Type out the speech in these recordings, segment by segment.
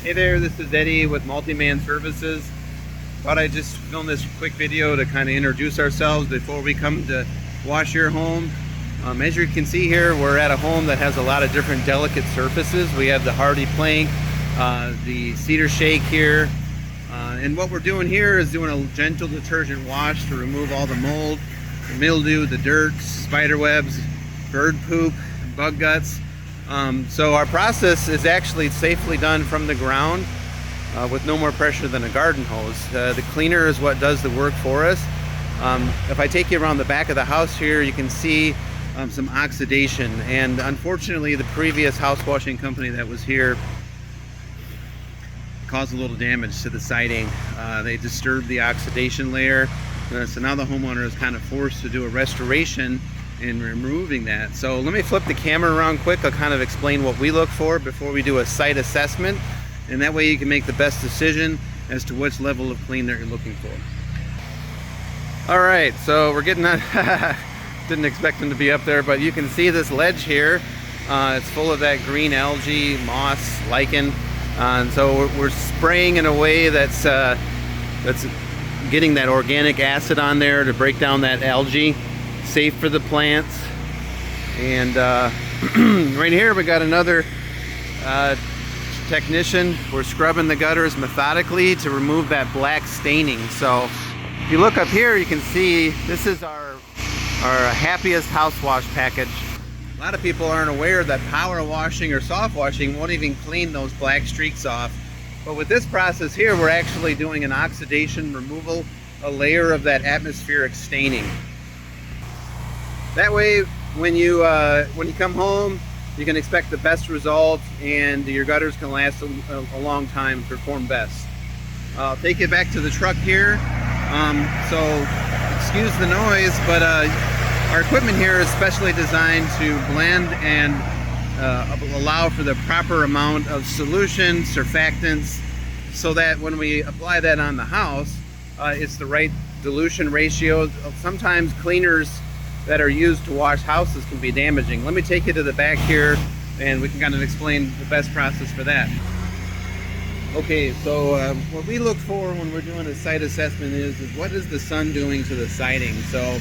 Hey there, this is Eddie with MultiMan Services. Thought I'd just film this quick video to kind of introduce ourselves before we come to wash your home. As you can see here, we're at a home that has a lot of different delicate surfaces. We have the hardy plank, the cedar shake here, and what we're doing here is doing a gentle detergent wash to remove all the mold, the mildew, the dirt, spider webs, bird poop, bug guts. So our process is actually safely done from the ground with no more pressure than a garden hose. The cleaner is what does the work for us. If I take you around the back of the house here, you can see some oxidation, and unfortunately the previous house washing company that was here caused a little damage to the siding. They disturbed the oxidation layer, so now the homeowner is kind of forced to do a restoration in removing that. So let me flip the camera around quick. I'll kind of explain what we look for before we do a site assessment, and that way you can make the best decision as to which level of clean that you're looking for. All right, so we're getting on didn't expect them to be up there, but you can see this ledge here. It's full of that green algae, moss, lichen, and so we're spraying in a way that's getting that organic acid on there to break down that algae. Safe for the plants. And right here we got another technician. We're scrubbing the gutters methodically to remove that black staining. So if you look up here, you can see this is our happiest house wash package. A lot of people aren't aware that power washing or soft washing won't even clean those black streaks off, but with this process here, we're actually doing an oxidation removal, a layer of that atmospheric staining. That way, when you come home, you can expect the best results, and your gutters can last a long time, perform best. I'll take you back to the truck here. So excuse the noise, but our equipment here is specially designed to blend and allow for the proper amount of solution, surfactants, so that when we apply that on the house, it's the right dilution ratio. Sometimes cleaners that are used to wash houses can be damaging. Let me take you to the back here and we can kind of explain the best process for that. Okay, so what we look for when we're doing a site assessment is what is the sun doing to the siding. So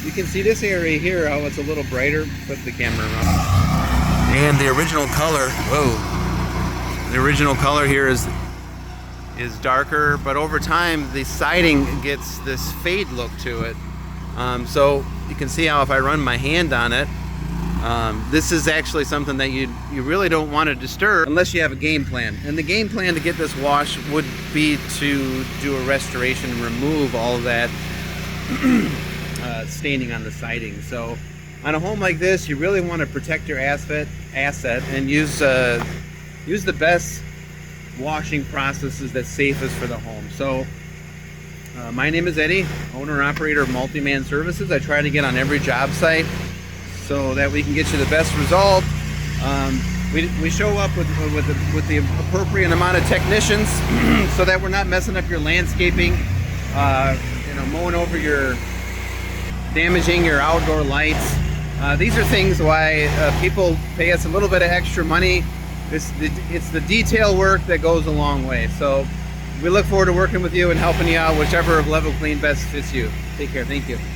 you can see this area here, how it's a little brighter. Flip the camera around. And the original color, the original color here is darker, but over time the siding gets this fade look to it. So you can see how if I run my hand on it, this is actually something that you really don't want to disturb unless you have a game plan. And the game plan to get this wash would be to do a restoration and remove all of that staining on the siding. So on a home like this, you really want to protect your asset and use the best washing processes that's safest for the home. So my name is Eddie, owner and operator of MultiMan Services. I try to get on every job site so that we can get you the best result. We show up with the appropriate amount of technicians so that we're not messing up your landscaping, mowing over damaging your outdoor lights. These are things why people pay us a little bit of extra money. It's the detail work that goes a long way. So we look forward to working with you and helping you out whichever level clean best fits you. Take care. Thank you.